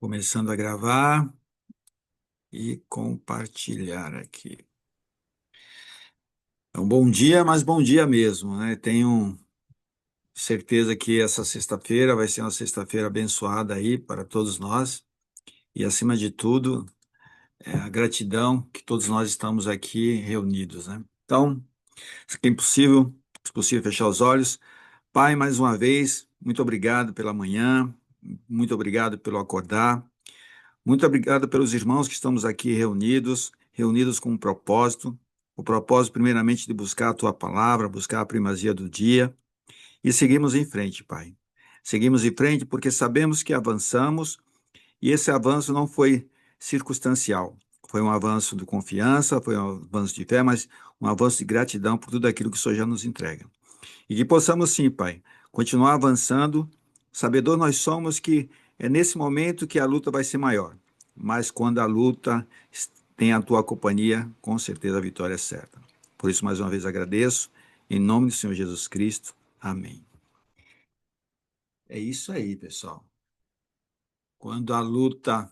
Começando a gravar e compartilhar aqui. Então, bom dia, mas bom dia mesmo, né? Tenho certeza que essa sexta-feira vai ser uma sexta-feira abençoada aí para todos nós. E, acima de tudo, a gratidão que todos nós estamos aqui reunidos, né? Então, se possível, fechar os olhos. Pai, mais uma vez, muito obrigado pela manhã, muito obrigado pelo acordar. Muito obrigado pelos irmãos que estamos aqui reunidos com um propósito. O propósito, primeiramente, de buscar a tua palavra, buscar a primazia do dia e seguimos em frente, Pai. Seguimos em frente porque sabemos que avançamos e esse avanço não foi circunstancial. Foi um avanço de confiança, foi um avanço de fé, mas um avanço de gratidão por tudo aquilo que o Senhor já nos entrega. E que possamos, sim, Pai, continuar avançando. Sabedor nós somos que é nesse momento que a luta vai ser maior. Mas quando a luta tem a tua companhia, com certeza a vitória é certa. Por isso, mais uma vez, agradeço. Em nome do Senhor Jesus Cristo. Amém. É isso aí, pessoal. Quando a luta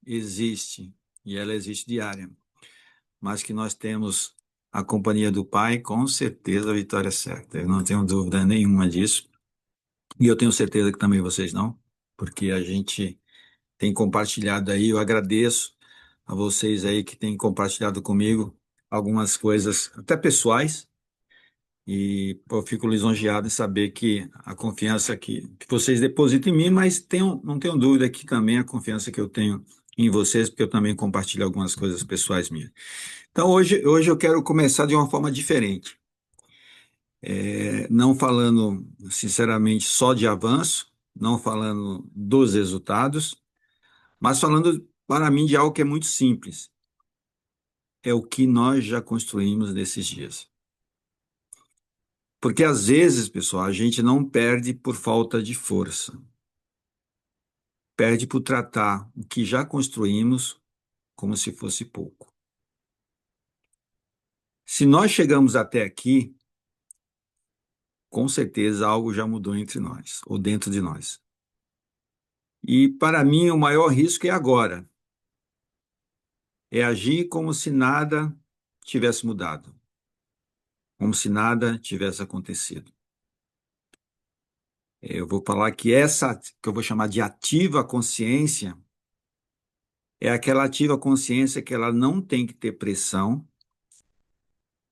existe, e ela existe diária, mas que nós temos a companhia do Pai, com certeza a vitória é certa. Eu não tenho dúvida nenhuma disso. E eu tenho certeza que também vocês não, porque a gente tem compartilhado aí, eu agradeço a vocês aí que têm compartilhado comigo algumas coisas, até pessoais, e eu fico lisonjeado em saber que a confiança que vocês depositam em mim, mas não tenho dúvida que também a confiança que eu tenho em vocês, porque eu também compartilho algumas coisas pessoais minhas. Então hoje eu quero começar de uma forma diferente. Não falando, sinceramente, só de avanço, não falando dos resultados, mas falando, para mim, de algo que é muito simples. É o que nós já construímos nesses dias. Porque às vezes, pessoal, a gente não perde por falta de força, perde por tratar o que já construímos como se fosse pouco. Se nós chegamos até aqui, com certeza algo já mudou entre nós, ou dentro de nós. E para mim, o maior risco é agora. É agir como se nada tivesse mudado, como se nada tivesse acontecido. Eu vou falar que essa, que eu vou chamar de ativa consciência, é aquela ativa consciência que ela não tem que ter pressão,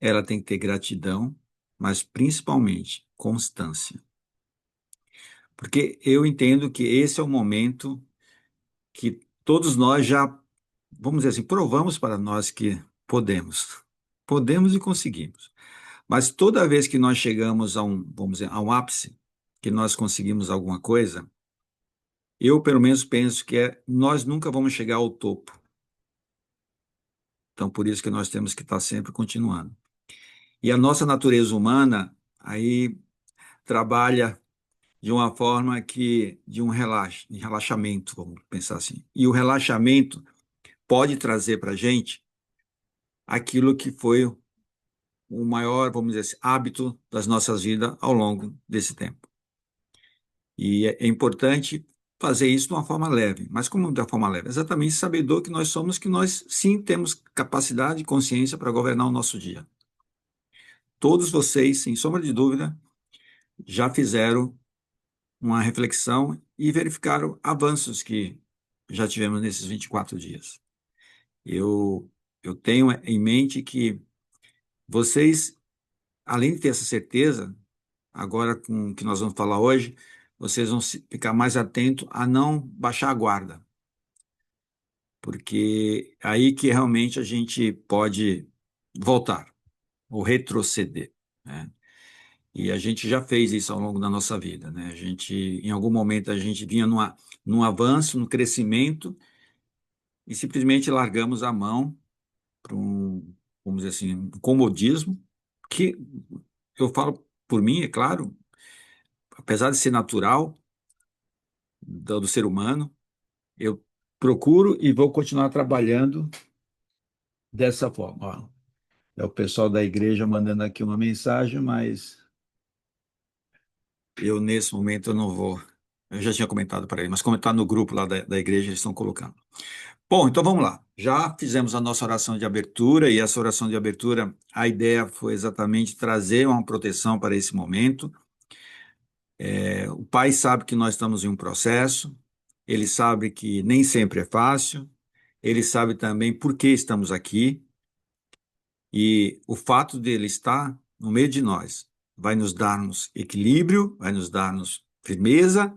ela tem que ter gratidão, mas principalmente constância. Porque eu entendo que esse é o momento que todos nós já, vamos dizer assim, provamos para nós que podemos. Podemos e conseguimos. Mas toda vez que nós chegamos a um, vamos dizer, a um ápice, que nós conseguimos alguma coisa, eu pelo menos penso que nós nunca vamos chegar ao topo. Então, por isso que nós temos que estar sempre continuando. E a nossa natureza humana aí trabalha de uma forma que de de relaxamento, vamos pensar assim. E o relaxamento pode trazer para a gente aquilo que foi o maior, vamos dizer assim, hábito das nossas vidas ao longo desse tempo. E é importante fazer isso de uma forma leve. Mas como da forma leve? Exatamente sabedor que nós somos, que nós sim temos capacidade e consciência para governar o nosso dia. Todos vocês, sem sombra de dúvida, já fizeram uma reflexão e verificaram avanços que já tivemos nesses 24 dias. Eu, eu tenho em mente que vocês, além de ter essa certeza, agora com o que nós vamos falar hoje, vocês vão ficar mais atentos a não baixar a guarda, porque é aí que realmente a gente pode voltar ou retroceder, né? E a gente já fez isso ao longo da nossa vida, né? A gente, em algum momento, a gente vinha num avanço, num crescimento, e simplesmente largamos a mão para um, vamos dizer assim, um comodismo, que eu falo por mim, é claro, apesar de ser natural do ser humano, eu procuro e vou continuar trabalhando dessa forma. Ó, é o pessoal da igreja mandando aqui uma mensagem, mas eu nesse momento eu não vou. Eu já tinha comentado para ele, mas comentar no grupo lá da igreja, eles estão colocando. Bom, então vamos lá. Já fizemos a nossa oração de abertura, e essa oração de abertura, a ideia foi exatamente trazer uma proteção para esse momento. O Pai sabe que nós estamos em um processo, ele sabe que nem sempre é fácil, ele sabe também por que estamos aqui, e o fato dele estar no meio de nós vai nos dar-nos equilíbrio, vai nos dar-nos firmeza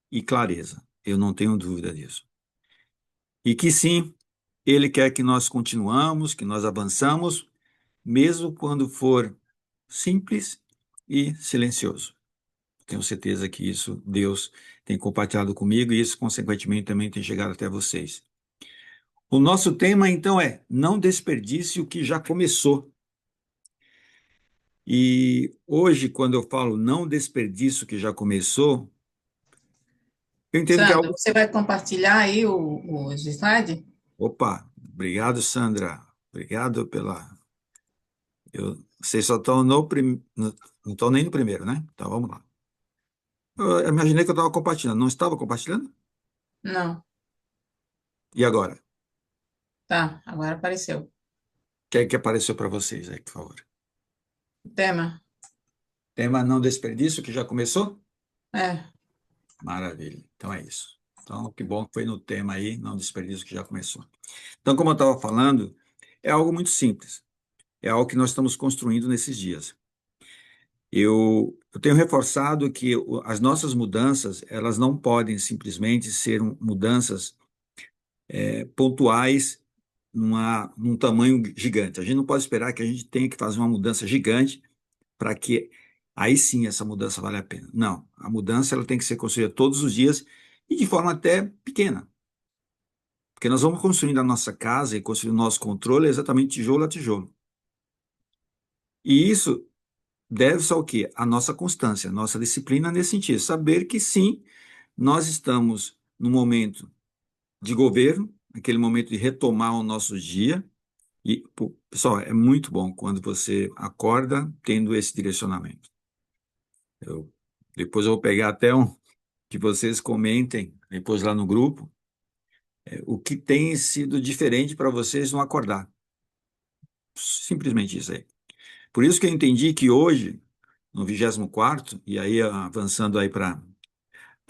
e clareza. Eu não tenho dúvida disso. E que sim, ele quer que nós continuamos, que nós avançamos, mesmo quando for simples e silencioso. Tenho certeza que isso Deus tem compartilhado comigo e isso, consequentemente, também tem chegado até vocês. O nosso tema, então, é não desperdice o que já começou. E hoje, quando eu falo não desperdice o que já começou, eu entendo que é Sandra, algo. você vai compartilhar aí os slides? Opa, obrigado, Sandra. Obrigado pela. Vocês só estão não estão nem no primeiro, né? Então vamos lá. Eu imaginei que eu estava compartilhando. Não estava compartilhando? Não, E agora? O tá, agora apareceu. que é que apareceu para vocês aí, por favor? O tema, Tema não desperdício, que já começou? é, Maravilha. Então é isso. Então, que bom que foi no tema aí, não desperdício, que já começou. Então, como eu estava falando, é algo muito simples. É algo que nós estamos construindo nesses dias. Eu tenho reforçado que as nossas mudanças, elas não podem simplesmente ser mudanças pontuais num tamanho gigante. A gente não pode esperar que a gente tenha que fazer uma mudança gigante para que aí sim essa mudança vale a pena. Não, a mudança ela tem que ser construída todos os dias e de forma até pequena, porque nós vamos construindo a nossa casa e construindo o nosso controle exatamente tijolo a tijolo. E isso deve-se ao quê? A nossa constância, a nossa disciplina nesse sentido, saber que sim, nós estamos no momento de governo, aquele momento de retomar o nosso dia. E, pô, pessoal, é muito bom quando você acorda tendo esse direcionamento. Eu, depois eu vou pegar até que vocês comentem, depois lá no grupo, o que tem sido diferente para vocês não acordar. Simplesmente isso aí. Por isso que eu entendi que hoje, no 24º, e aí avançando aí para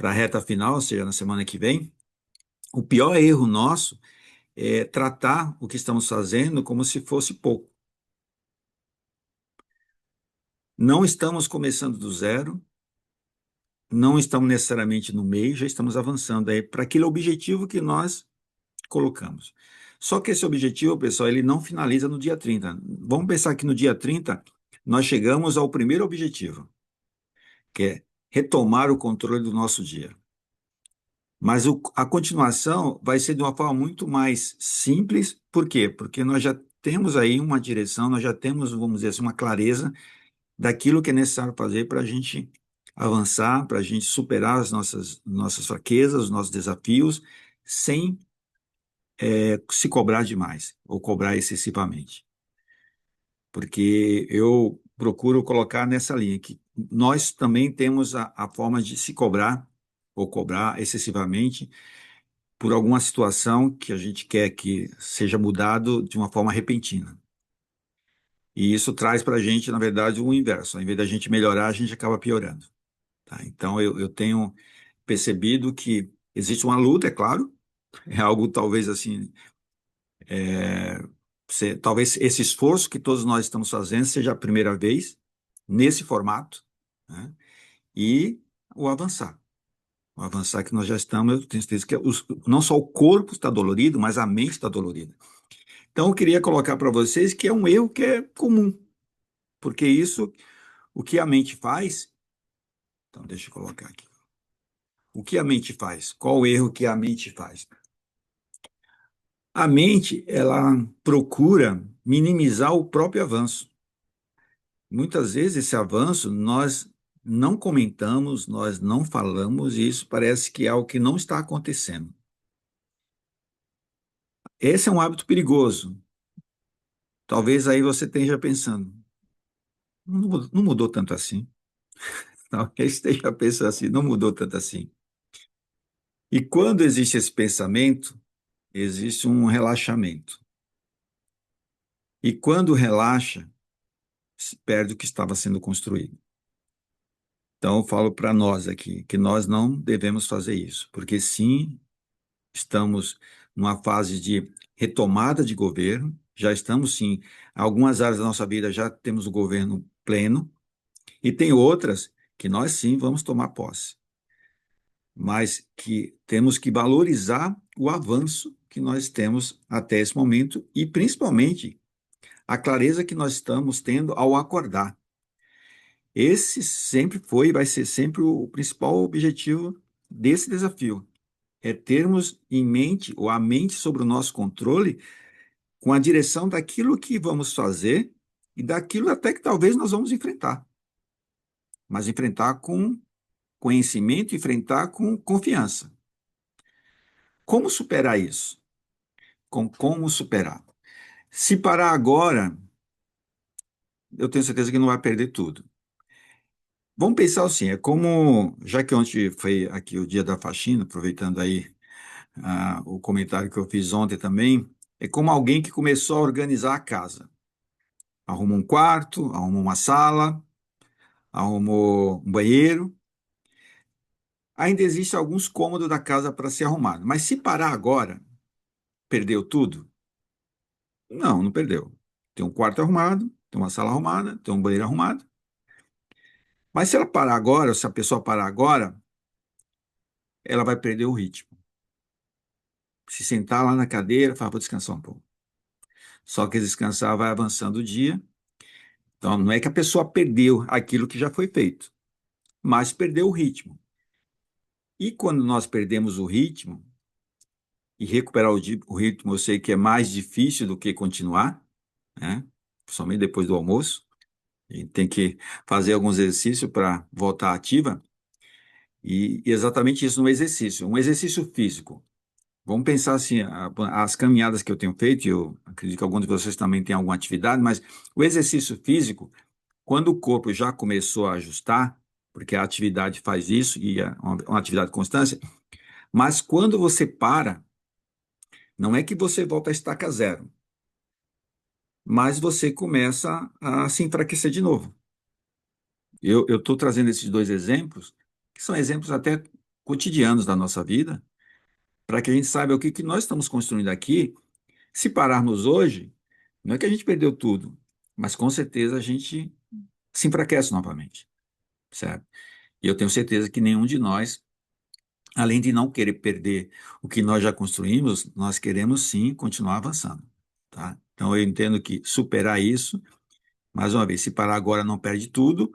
a reta final, ou seja, na semana que vem, o pior erro nosso é tratar o que estamos fazendo como se fosse pouco. Não estamos começando do zero, não estamos necessariamente no meio, já estamos avançando aí para aquele objetivo que nós colocamos. Só que esse objetivo, pessoal, ele não finaliza no dia 30. Vamos pensar que no dia 30 nós chegamos ao primeiro objetivo, que é retomar o controle do nosso dia. Mas a continuação vai ser de uma forma muito mais simples. Por quê? Porque nós já temos aí uma direção, nós já temos, vamos dizer assim, uma clareza daquilo que é necessário fazer para a gente avançar, para a gente superar as nossas fraquezas, os nossos desafios, sem se cobrar demais ou cobrar excessivamente. Porque eu procuro colocar nessa linha que nós também temos a forma de se cobrar ou cobrar excessivamente por alguma situação que a gente quer que seja mudado de uma forma repentina. E isso traz para a gente, na verdade, o inverso. Ao invés da gente melhorar, a gente acaba piorando. Tá? Então, eu tenho percebido que existe uma luta, é claro, é algo talvez assim, talvez esse esforço que todos nós estamos fazendo seja a primeira vez nesse formato, né? E o avançar. O avançar que nós já estamos, eu tenho certeza que não só o corpo está dolorido, mas a mente está dolorida. Então, eu queria colocar para vocês que é um erro que é comum, porque isso, o que a mente faz, então deixa eu colocar aqui. O que a mente faz? Qual o erro que a mente faz? A mente, ela procura minimizar o próprio avanço. Muitas vezes esse avanço nós não comentamos, nós não falamos, e isso parece que é algo que não está acontecendo. Esse é um hábito perigoso. Talvez aí você esteja pensando, não mudou tanto assim. Talvez esteja pensando assim, não mudou tanto assim. E quando existe esse pensamento, existe um relaxamento. E quando relaxa, se perde o que estava sendo construído. Então, eu falo para nós aqui que nós não devemos fazer isso, porque sim, estamos numa fase de retomada de governo, já estamos sim, em algumas áreas da nossa vida já temos o governo pleno, e tem outras que nós sim vamos tomar posse, mas que temos que valorizar o avanço que nós temos até esse momento e principalmente a clareza que nós estamos tendo ao acordar. Esse sempre foi e vai ser sempre o principal objetivo desse desafio, é termos em mente, ou a mente sobre o nosso controle, com a direção daquilo que vamos fazer e daquilo até que talvez nós vamos enfrentar, mas enfrentar com conhecimento, enfrentar com confiança. Como superar isso? Como superar? Se parar agora, eu tenho certeza que não vai perder tudo. Vamos pensar assim, é como, já que ontem foi aqui o dia da faxina, aproveitando aí o comentário que eu fiz ontem também, é como alguém que começou a organizar a casa. Arrumou um quarto, arrumou uma sala, arrumou um banheiro. Ainda existem alguns cômodos da casa para ser arrumado. Mas se parar agora, perdeu tudo? Não, não perdeu. Tem um quarto arrumado, tem uma sala arrumada, tem um banheiro arrumado. Mas se ela parar agora, ou se a pessoa parar agora, ela vai perder o ritmo. Se sentar lá na cadeira, fala, vou descansar um pouco. Só que descansar vai avançando o dia. Então, não é que a pessoa perdeu aquilo que já foi feito, mas perdeu o ritmo. E quando nós perdemos o ritmo, e recuperar o ritmo eu sei que é mais difícil do que continuar, né? Principalmente depois do almoço. A gente tem que fazer alguns exercícios para voltar ativa. E exatamente isso no exercício. Um exercício físico. Vamos pensar assim, as caminhadas que eu tenho feito, e eu acredito que alguns de vocês também têm alguma atividade, mas o exercício físico, quando o corpo já começou a ajustar, porque a atividade faz isso, e é uma atividade de constância, mas quando você para, não é que você volta a estaca zero, mas você começa a se enfraquecer de novo. Eu estou trazendo esses dois exemplos, que são exemplos até cotidianos da nossa vida, para que a gente saiba o que, que nós estamos construindo aqui. Se pararmos hoje, não é que a gente perdeu tudo, mas com certeza a gente se enfraquece novamente, certo? E eu tenho certeza que nenhum de nós, além de não querer perder o que nós já construímos, nós queremos sim continuar avançando, tá? Então eu entendo que superar isso, mais uma vez, se parar agora não perde tudo.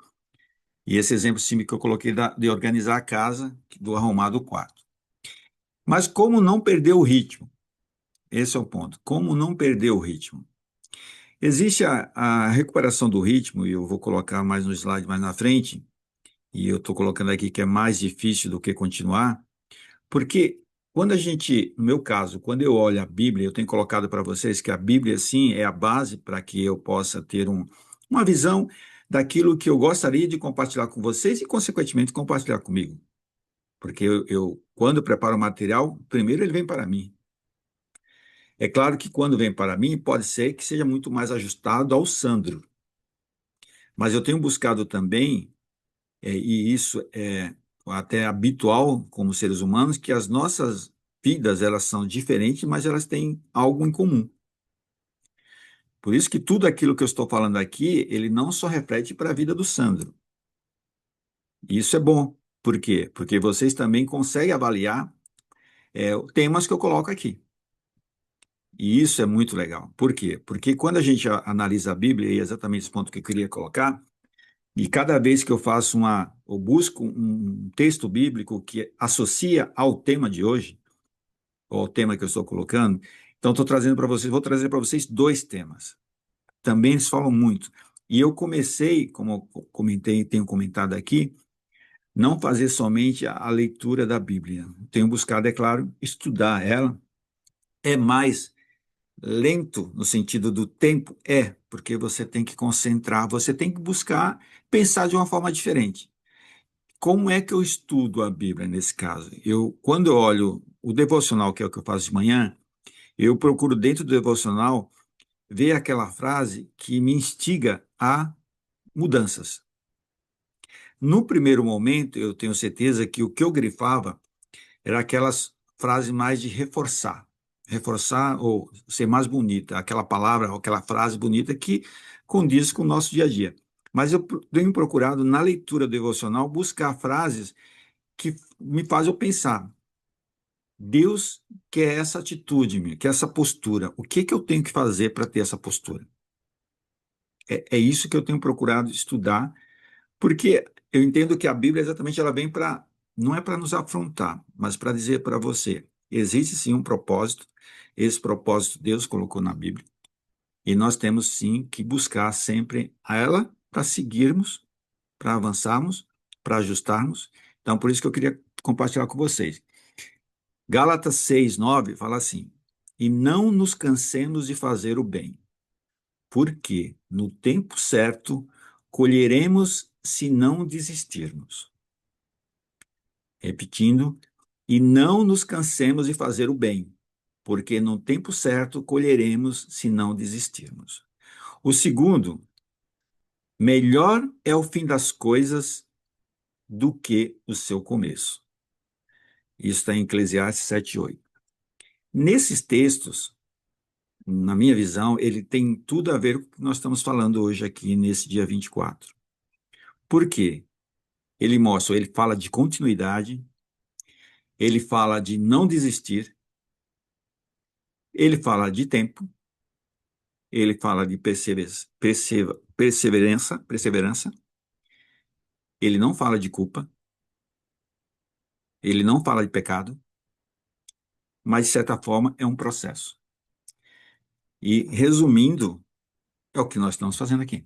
E esse exemplo simples que eu coloquei de organizar a casa, do arrumar do quarto. Mas como não perder o ritmo? Esse é o ponto. Como não perder o ritmo? Existe a recuperação do ritmo, e eu vou colocar mais no slide mais na frente, e eu estou colocando aqui que é mais difícil do que continuar, porque quando a gente, no meu caso, quando eu olho a Bíblia, eu tenho colocado para vocês que a Bíblia, sim, é a base para que eu possa ter uma visão daquilo que eu gostaria de compartilhar com vocês e, consequentemente, compartilhar comigo. Porque quando eu preparo o material, primeiro ele vem para mim. É claro que quando vem para mim, pode ser que seja muito mais ajustado ao Sandro, mas eu tenho buscado também, e isso é até habitual como seres humanos, que as nossas vidas elas são diferentes, mas elas têm algo em comum. Por isso que tudo aquilo que eu estou falando aqui, ele não só reflete para a vida do Sandro. E isso é bom. Por quê? Porque vocês também conseguem avaliar temas que eu coloco aqui. E isso é muito legal. Por quê? Porque quando a gente analisa a Bíblia, e é exatamente esse ponto que eu queria colocar, e cada vez que eu faço eu busco um texto bíblico que associa ao tema de hoje, ou ao tema que eu estou colocando, então estou trazendo para vocês, vou trazer para vocês dois temas. Também eles falam muito. E eu comecei, como eu comentei, tenho comentado aqui, não fazer somente a leitura da Bíblia. Tenho buscado, é claro, estudar ela. É mais lento no sentido do tempo? Porque você tem que concentrar, você tem que buscar pensar de uma forma diferente. como é que eu estudo a Bíblia nesse caso? Quando eu olho o devocional, que é o que eu faço de manhã, eu procuro dentro do devocional ver aquela frase que me instiga a mudanças. No primeiro momento, eu tenho certeza que o que eu grifava era aquelas frases mais de reforçar. Reforçar ou ser mais bonita, aquela palavra ou aquela frase bonita que condiz com o nosso dia a dia. Mas eu tenho procurado, na leitura devocional, buscar frases que me fazem eu pensar. Deus quer essa atitude, quer essa postura. O que que eu tenho que fazer para ter essa postura? É isso que eu tenho procurado estudar, porque eu entendo que a Bíblia exatamente ela vem para, não é para nos afrontar, mas para dizer para você, existe sim um propósito, esse propósito Deus colocou na Bíblia, e nós temos sim que buscar sempre a ela para seguirmos, para avançarmos, para ajustarmos. Então, por isso que eu queria compartilhar com vocês. Gálatas 6:9 fala assim: E não nos cansemos de fazer o bem, porque no tempo certo colheremos se não desistirmos. Repetindo, e não nos cansemos de fazer o bem, porque no tempo certo colheremos se não desistirmos. O segundo, melhor é o fim das coisas do que o seu começo. Isso está em Eclesiastes 7:8. Nesses textos, na minha visão, ele tem tudo a ver com o que nós estamos falando hoje aqui nesse dia 24. Por quê? Ele mostra, ele fala de continuidade, ele fala de não desistir, ele fala de tempo, ele fala de perseverança, ele não fala de culpa, ele não fala de pecado, mas de certa forma é um processo. E resumindo, é o que nós estamos fazendo aqui.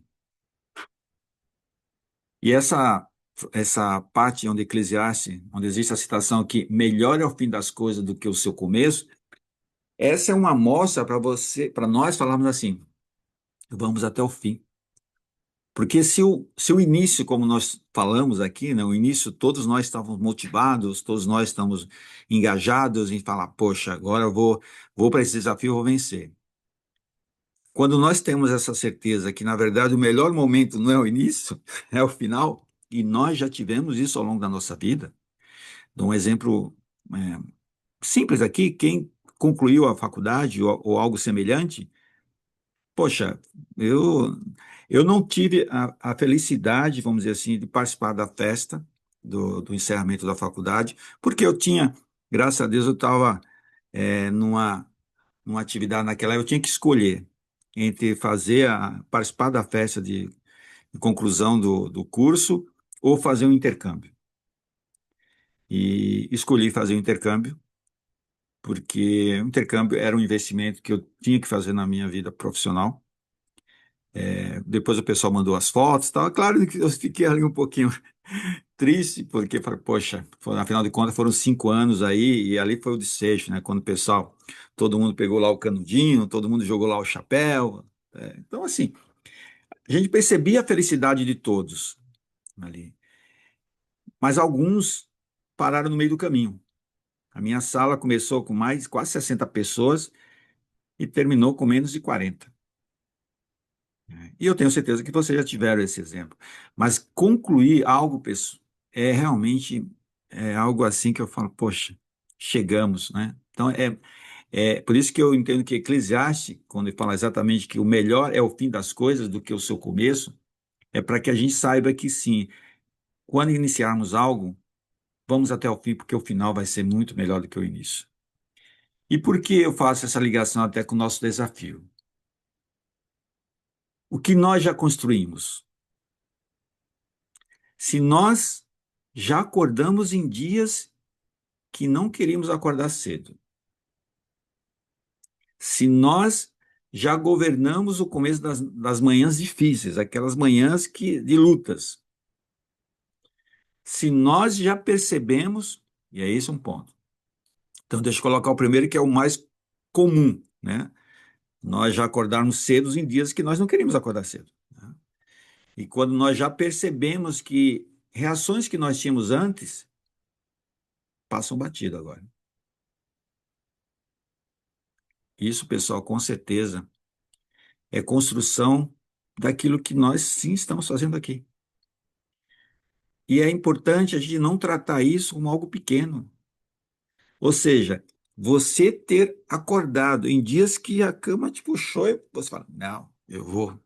E essa parte onde Eclesiastes, onde existe a citação que melhor é o fim das coisas do que o seu começo, essa é uma amostra para você, para nós falarmos assim, vamos até o fim. Porque se o início, como nós falamos aqui, né, o início, todos nós estávamos motivados, todos nós estamos engajados em falar, poxa, agora eu vou para esse desafio, eu vou vencer. Quando nós temos essa certeza que, na verdade, o melhor momento não é o início, é o final, e nós já tivemos isso ao longo da nossa vida. Dou um exemplo simples aqui, quem concluiu a faculdade ou algo semelhante, poxa, eu, eu não tive a felicidade, vamos dizer assim, de participar da festa do encerramento da faculdade, porque eu tinha, graças a Deus, eu estava numa atividade naquela, eu tinha que escolher entre participar da festa de conclusão do curso ou fazer um intercâmbio. E escolhi fazer o intercâmbio, porque o intercâmbio era um investimento que eu tinha que fazer na minha vida profissional. Depois o pessoal mandou as fotos e tal. Claro que eu fiquei ali um pouquinho triste, porque, falei, poxa, afinal de contas foram 5 anos aí, e ali foi o desfecho, né? Quando o pessoal, todo mundo pegou lá o canudinho, todo mundo jogou lá o chapéu. Então, assim, a gente percebia a felicidade de todos ali, mas alguns pararam no meio do caminho. A minha sala começou com mais quase 60 pessoas e terminou com menos de 40. E eu tenho certeza que vocês já tiveram esse exemplo. Mas concluir algo, pessoal, é realmente algo assim que eu falo, poxa, chegamos, né? Então, é por isso que eu entendo que Eclesiastes, quando ele fala exatamente que o melhor é o fim das coisas do que o seu começo, é para que a gente saiba que sim, quando iniciarmos algo, vamos até o fim, porque o final vai ser muito melhor do que o início. E por que eu faço essa ligação até com o nosso desafio? O que nós já construímos? Se nós já acordamos em dias que não queríamos acordar cedo, se nós já governamos o começo das manhãs difíceis, aquelas manhãs de lutas, se nós já percebemos, e é esse um ponto. Então, deixa eu colocar o primeiro, que é o mais comum, né? Nós já acordarmos cedo em dias que nós não queríamos acordar cedo, né? E quando nós já percebemos que reações que nós tínhamos antes passam batido agora. Isso, pessoal, com certeza é construção daquilo que nós sim estamos fazendo aqui. E é importante a gente não tratar isso como algo pequeno. Ou seja, você ter acordado em dias que a cama te puxou e você fala, não, eu vou.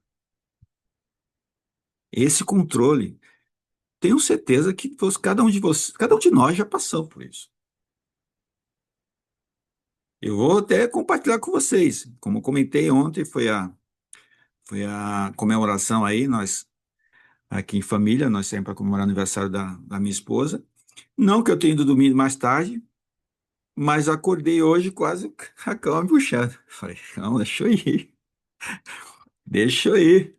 Esse controle, tenho certeza que cada um de vocês, cada um de nós já passou por isso. Eu vou até compartilhar com vocês. Como eu comentei ontem, foi a comemoração aí, nós aqui em família, nós saímos para comemorar o aniversário da minha esposa. Não que eu tenha ido dormir mais tarde, mas acordei hoje quase com a cama puxada. Falei, calma, deixa eu ir, deixa eu ir.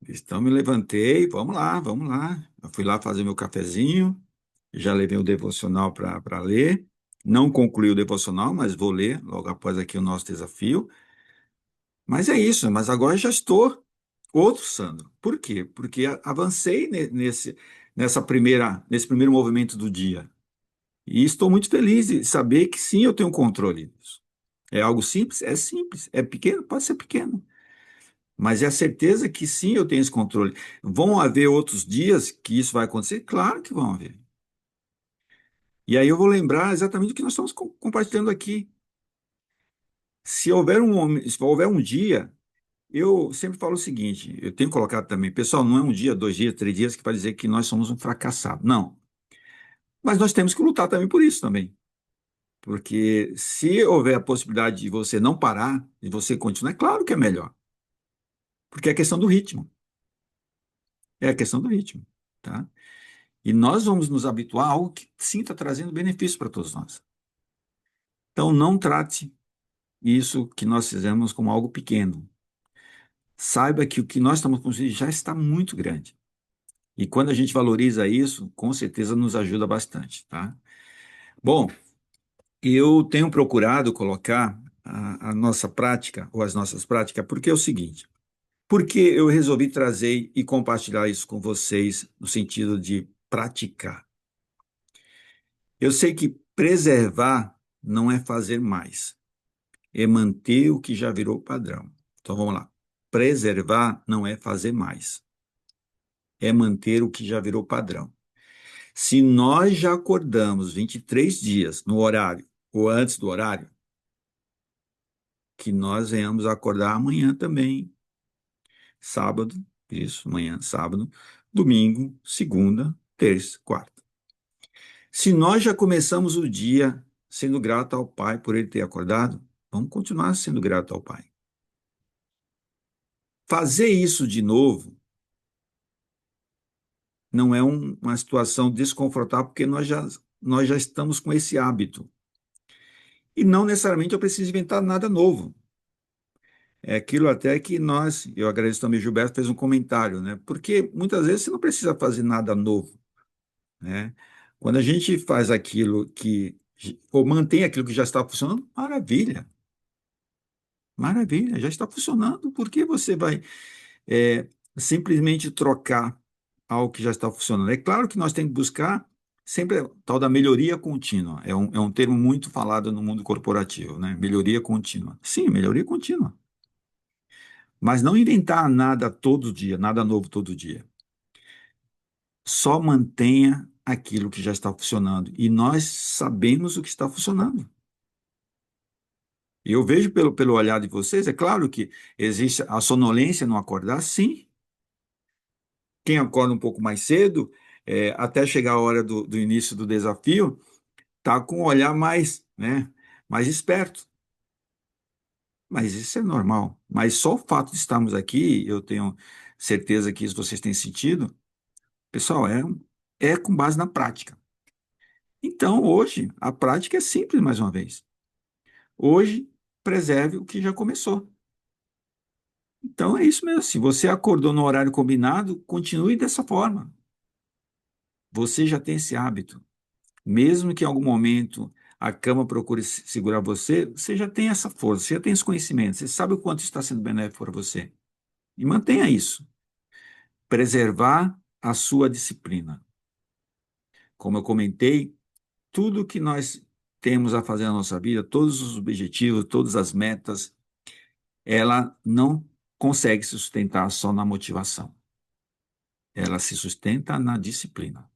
Então me levantei, vamos lá, vamos lá. Eu fui lá fazer meu cafezinho, já levei o devocional para ler. Não concluí o devocional, mas vou ler logo após aqui o nosso desafio. Mas é isso, mas agora já estou outro Sandro. Por quê? Porque avancei nesse primeiro movimento do dia. E estou muito feliz de saber que sim, eu tenho controle disso. É algo simples? É simples. É pequeno? Pode ser pequeno. Mas é a certeza que sim, eu tenho esse controle. Vão haver outros dias que isso vai acontecer? Claro que vão haver. E aí eu vou lembrar exatamente o que nós estamos compartilhando aqui. Se houver um dia, eu sempre falo o seguinte, eu tenho colocado também, pessoal, não é um dia, 2 dias, 3 dias que vai dizer que nós somos um fracassado. Não. Mas nós temos que lutar também por isso também. Porque se houver a possibilidade de você não parar, de você continuar, é claro que é melhor. Porque é questão do ritmo. É a questão do ritmo, tá? E nós vamos nos habituar a algo que sim está trazendo benefício para todos nós. Então não trate isso que nós fizemos como algo pequeno. Saiba que o que nós estamos construindo já está muito grande. E quando a gente valoriza isso, com certeza nos ajuda bastante, tá? Bom, eu tenho procurado colocar a nossa prática, ou as nossas práticas, porque é o seguinte, porque eu resolvi trazer e compartilhar isso com vocês no sentido de praticar. Eu sei que preservar não é fazer mais, é manter o que já virou padrão. Então vamos lá. Preservar não é fazer mais, é manter o que já virou padrão. Se nós já acordamos 23 dias no horário ou antes do horário, que nós venhamos acordar amanhã também, sábado, isso, amanhã, sábado, domingo, segunda, terça, quarta. Se nós já começamos o dia sendo grato ao Pai por ele ter acordado, vamos continuar sendo grato ao Pai. Fazer isso de novo não é uma situação desconfortável, porque nós já estamos com esse hábito. E não necessariamente eu preciso inventar nada novo. É aquilo até que eu agradeço também, Gilberto fez um comentário, né? Porque muitas vezes você não precisa fazer nada novo, né? Quando a gente faz aquilo ou mantém aquilo que já está funcionando, maravilha, maravilha, já está funcionando. Por que você vai é, simplesmente trocar algo que já está funcionando? É claro que nós temos que buscar sempre a tal da melhoria contínua. É um termo muito falado no mundo corporativo, né? Melhoria contínua. Sim, melhoria contínua. Mas não inventar nada todo dia, nada novo todo dia. Só mantenha aquilo que já está funcionando. E nós sabemos o que está funcionando. E eu vejo pelo olhar de vocês, é claro que existe a sonolência no acordar, sim. Quem acorda um pouco mais cedo, até chegar a hora do início do desafio, está com um olhar mais, né, mais esperto. Mas isso é normal. Mas só o fato de estarmos aqui, eu tenho certeza que isso vocês têm sentido, pessoal, é com base na prática. Então, hoje, a prática é simples mais uma vez. Hoje, preserve o que já começou. Então, é isso mesmo. Se você acordou no horário combinado, continue dessa forma. Você já tem esse hábito. Mesmo que em algum momento a cama procure segurar você, você já tem essa força, você já tem esse conhecimento, você sabe o quanto está sendo benéfico para você. E mantenha isso. Preservar a sua disciplina. Como eu comentei, tudo que nós temos a fazer na nossa vida, todos os objetivos, todas as metas, ela não consegue se sustentar só na motivação. Ela se sustenta na disciplina.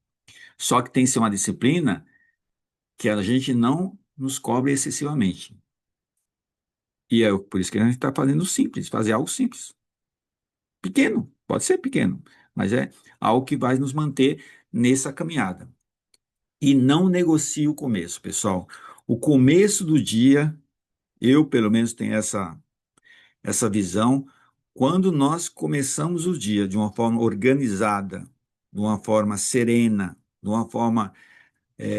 Só que tem que ser uma disciplina que a gente não nos cobre excessivamente. E é por isso que a gente está fazendo simples, fazer algo simples. Pequeno, pode ser pequeno, mas é algo que vai nos manter nessa caminhada. E não negocie o começo, pessoal. O começo do dia, eu pelo menos tenho essa visão, quando nós começamos o dia de uma forma organizada, de uma forma serena, de uma forma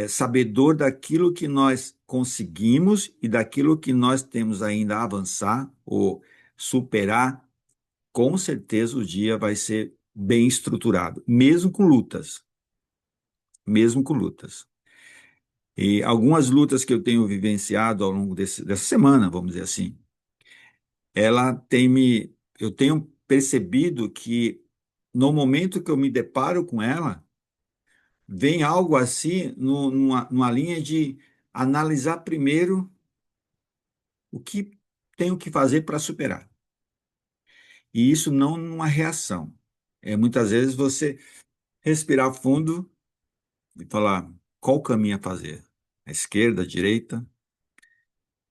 sabedor daquilo que nós conseguimos e daquilo que nós temos ainda a avançar ou superar, com certeza o dia vai ser bem estruturado, mesmo com lutas, mesmo com lutas. E algumas lutas que eu tenho vivenciado ao longo dessa semana, vamos dizer assim, eu tenho percebido que no momento que eu me deparo com ela, vem algo assim numa linha de analisar primeiro o que tenho que fazer para superar. E isso não numa reação. É muitas vezes você respirar fundo e falar qual caminho a fazer, a esquerda, a direita.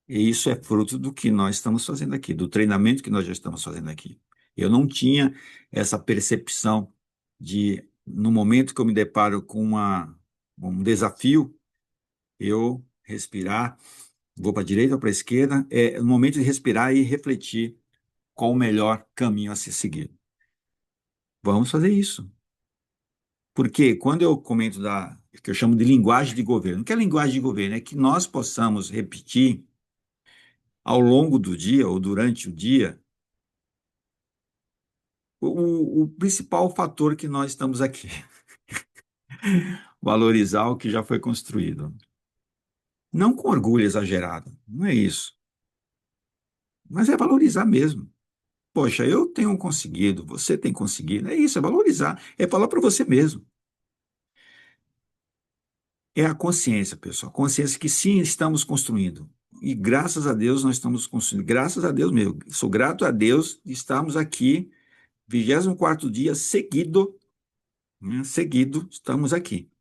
E isso é fruto do que nós estamos fazendo aqui, do treinamento que nós já estamos fazendo aqui. Eu não tinha essa percepção de, no momento que eu me deparo com um desafio, eu respirar, vou para a direita ou para a esquerda, é o momento de respirar e refletir qual o melhor caminho a ser seguido. Vamos fazer isso. Porque quando eu comento que eu chamo de linguagem de governo, o que é linguagem de governo? É que nós possamos repetir ao longo do dia ou durante o dia o principal fator que nós estamos aqui, valorizar o que já foi construído. Não com orgulho exagerado, não é isso, mas é valorizar mesmo. Poxa, eu tenho conseguido, você tem conseguido, é isso, é valorizar, é falar para você mesmo. É a consciência, pessoal, consciência que sim, estamos construindo. E graças a Deus nós estamos construindo, graças a Deus mesmo. Sou grato a Deus de estarmos aqui, 24º dia seguido, né, seguido, estamos aqui.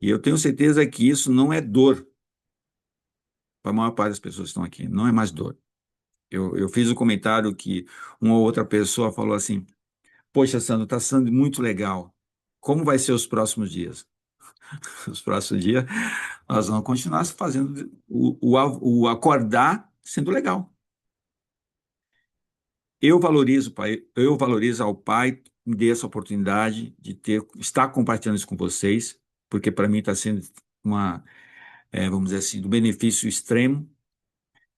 E eu tenho certeza que isso não é dor para a maior parte das pessoas que estão aqui, não é mais dor. Eu fiz um comentário que uma ou outra pessoa falou assim: Poxa, Sandro, está sendo muito legal. Como vai ser os próximos dias? Os próximos dias nós vamos continuar fazendo o acordar sendo legal. Eu valorizo ao Pai me dê essa oportunidade de estar compartilhando isso com vocês, porque para mim está sendo vamos dizer assim, do benefício extremo,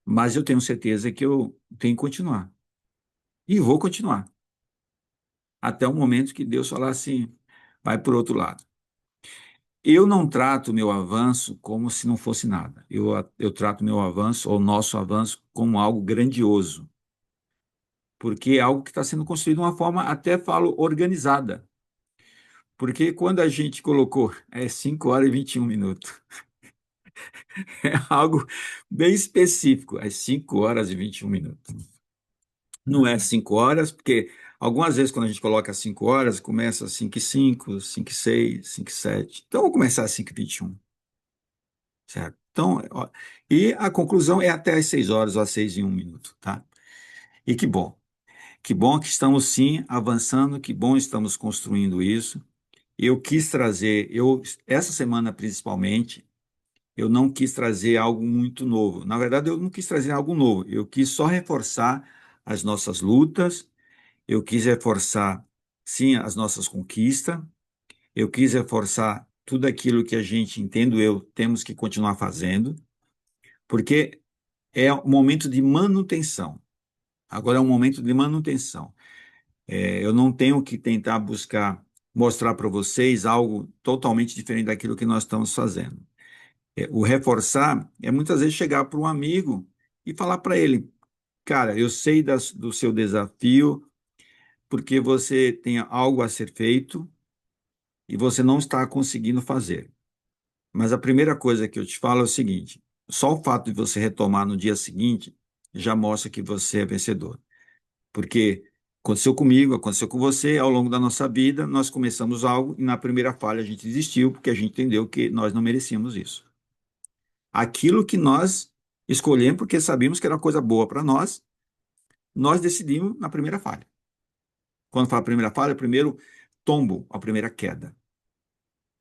mas eu tenho certeza que eu tenho que continuar. E vou continuar. Até o momento que Deus falar assim, vai por outro lado. Eu não trato o meu avanço como se não fosse nada. Eu trato o meu avanço, ou o nosso avanço, como algo grandioso, porque é algo que está sendo construído de uma forma, até falo, organizada. Porque quando a gente colocou 5 horas e 21 minutos, é algo bem específico, 5 horas e 21 minutos. Não é 5 horas, porque algumas vezes quando a gente coloca 5 horas, começa às 5h05, 5h06, 5h07. Então, vamos começar às 5h21, certo? Então, ó, e a conclusão é até às 6 horas ou às 6h01 minuto, tá? E que bom. Que bom que estamos sim avançando, que bom estamos construindo isso. Eu quis trazer, essa semana principalmente, eu não quis trazer algo muito novo. Na verdade, eu não quis trazer algo novo. Eu quis só reforçar as nossas lutas. Eu quis reforçar, sim, as nossas conquistas. Eu quis reforçar tudo aquilo que a gente, entendo eu, temos que continuar fazendo, porque é um momento de manutenção. Agora é um momento de manutenção. Eu não tenho que tentar buscar mostrar para vocês algo totalmente diferente daquilo que nós estamos fazendo. O reforçar é muitas vezes chegar para um amigo e falar para ele, cara, eu sei do seu desafio, porque você tem algo a ser feito e você não está conseguindo fazer. Mas a primeira coisa que eu te falo é o seguinte: só o fato de você retomar no dia seguinte já mostra que você é vencedor. Porque aconteceu comigo, aconteceu com você, ao longo da nossa vida, nós começamos algo e na primeira falha a gente desistiu porque a gente entendeu que nós não merecíamos isso. Aquilo que nós escolhemos porque sabíamos que era uma coisa boa para nós, nós decidimos na primeira falha. Quando fala primeira falha, é o primeiro tombo, a primeira queda.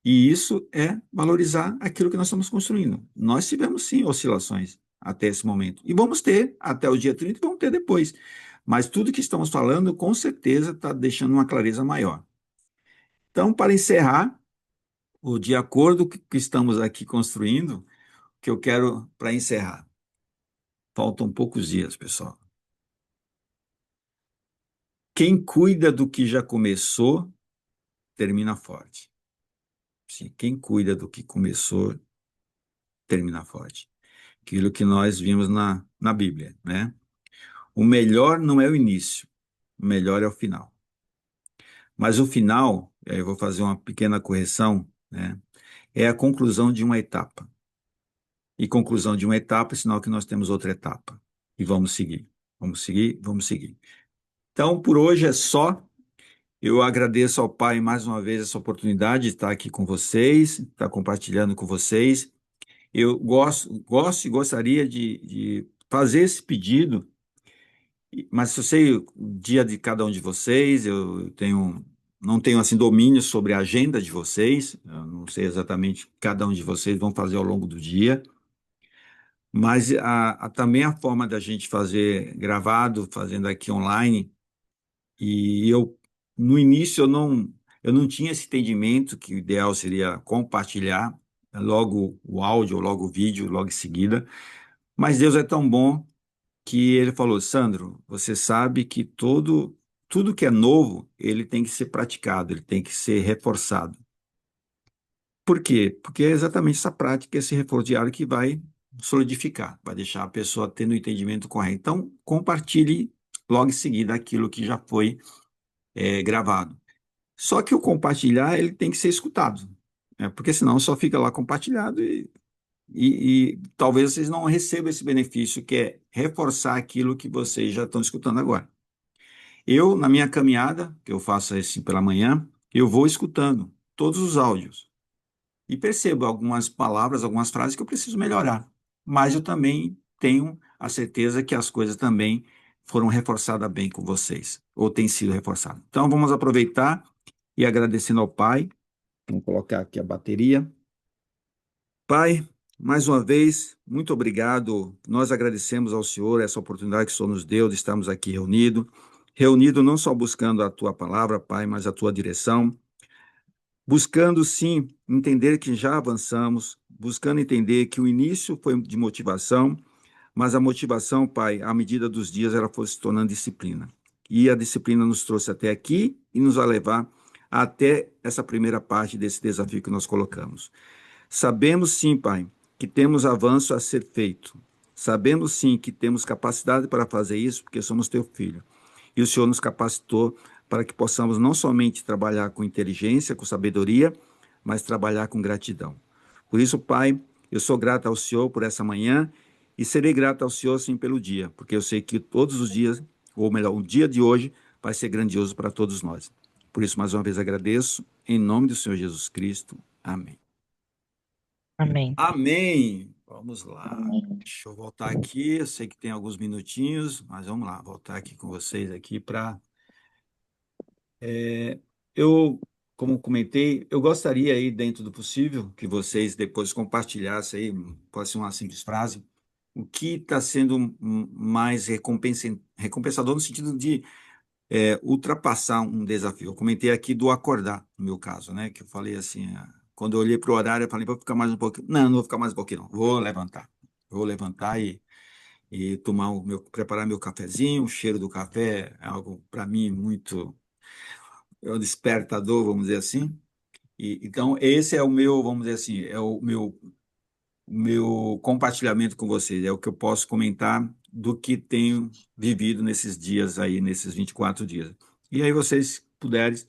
E isso é valorizar aquilo que nós estamos construindo. Nós tivemos, sim, oscilações até esse momento. E vamos ter até o dia 30 e vamos ter depois. Mas tudo que estamos falando, com certeza, está deixando uma clareza maior. Então, para encerrar, de acordo com o que estamos aqui construindo, o que eu quero para encerrar. Faltam poucos dias, pessoal. Quem cuida do que já começou, termina forte. Sim, quem cuida do que começou, termina forte. Aquilo que nós vimos na Bíblia, né? O melhor não é o início, o melhor é o final. Mas o final, aí eu vou fazer uma pequena correção, né? É a conclusão de uma etapa. E conclusão de uma etapa é sinal que nós temos outra etapa. E vamos seguir, vamos seguir, vamos seguir. Então, por hoje é só. Eu agradeço ao Pai mais uma vez essa oportunidade de estar aqui com vocês, estar compartilhando com vocês. Eu gosto e gostaria de fazer esse pedido. Mas eu sei o dia de cada um de vocês, não tenho assim domínio sobre a agenda de vocês, eu não sei exatamente o que cada um de vocês vão fazer ao longo do dia, mas também a forma da gente fazer gravado, fazendo aqui online, e no início eu não tinha esse entendimento que o ideal seria compartilhar logo o áudio, ou logo o vídeo, logo em seguida, mas Deus é tão bom que ele falou: Sandro, você sabe que tudo que é novo, ele tem que ser praticado, ele tem que ser reforçado. Por quê? Porque é exatamente essa prática, esse reforço diário que vai solidificar, vai deixar a pessoa tendo o entendimento correto. Então, compartilhe logo em seguida aquilo que já foi gravado. Só que o compartilhar, ele tem que ser escutado, né? Porque senão só fica lá compartilhado e talvez vocês não recebam esse benefício, que é reforçar aquilo que vocês já estão escutando agora. Eu, na minha caminhada, que eu faço assim pela manhã, eu vou escutando todos os áudios e percebo algumas palavras, algumas frases que eu preciso melhorar. Mas eu também tenho a certeza que as coisas também foram reforçadas bem com vocês, ou têm sido reforçadas. Então, vamos aproveitar e agradecendo ao Pai. Vamos colocar aqui a bateria. Pai, mais uma vez, muito obrigado. Nós agradecemos ao Senhor essa oportunidade que o Senhor nos deu de estarmos aqui reunido não só buscando a tua palavra, Pai, mas a tua direção, buscando sim entender que já avançamos, buscando entender que o início foi de motivação, mas a motivação, Pai, à medida dos dias, ela foi se tornando disciplina. E a disciplina nos trouxe até aqui e nos vai levar até essa primeira parte desse desafio que nós colocamos. Sabemos sim, Pai, que temos avanço a ser feito. Sabemos sim que temos capacidade para fazer isso, porque somos teu filho. E o Senhor nos capacitou para que possamos não somente trabalhar com inteligência, com sabedoria, mas trabalhar com gratidão. Por isso, Pai, eu sou grato ao Senhor por essa manhã e serei grato ao Senhor sim pelo dia, porque eu sei que todos os dias, ou melhor, o dia de hoje, vai ser grandioso para todos nós. Por isso, mais uma vez agradeço, em nome do Senhor Jesus Cristo. Amém. Amém. Amém. Vamos lá. Amém. Deixa eu voltar aqui. Eu sei que tem alguns minutinhos, mas vamos lá, voltar aqui com vocês aqui para eu, como comentei, eu gostaria aí, dentro do possível, que vocês depois compartilhassem aí, pode ser uma simples frase, o que está sendo mais recompensador no sentido de ultrapassar um desafio. Eu comentei aqui do acordar, no meu caso, né? Que eu falei assim, quando eu olhei para o horário, eu falei, vou ficar mais um pouquinho. Não, não vou ficar mais um pouquinho, não. Vou levantar. Vou levantar e preparar meu cafezinho. O cheiro do café é algo, para mim, muito. É um despertador, vamos dizer assim. Então, esse é o meu, vamos dizer assim, é o meu compartilhamento com vocês, é o que eu posso comentar do que tenho vivido nesses dias aí, nesses 24 dias. E aí vocês puderem,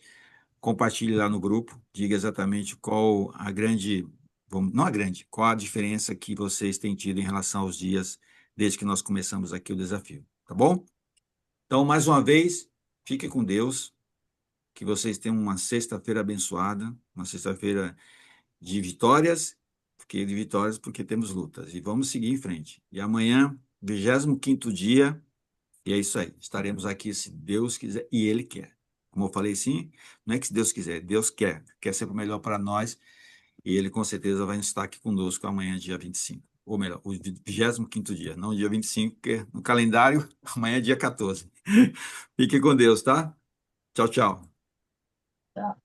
compartilhe lá no grupo, diga exatamente qual a grande, não a grande, qual a diferença que vocês têm tido em relação aos dias desde que nós começamos aqui o desafio, tá bom? Então, mais uma vez, fique com Deus, que vocês tenham uma sexta-feira abençoada, uma sexta-feira de vitórias porque temos lutas, e vamos seguir em frente. E amanhã, 25º dia, e é isso aí, estaremos aqui se Deus quiser, e Ele quer. Como eu falei, sim, não é que se Deus quiser, Deus quer sempre o melhor para nós, e Ele com certeza vai estar aqui conosco amanhã, dia 25. Ou melhor, o 25º dia, não o dia 25, porque no calendário amanhã é dia 14. Fique com Deus, tá? Tchau, tchau. Tá.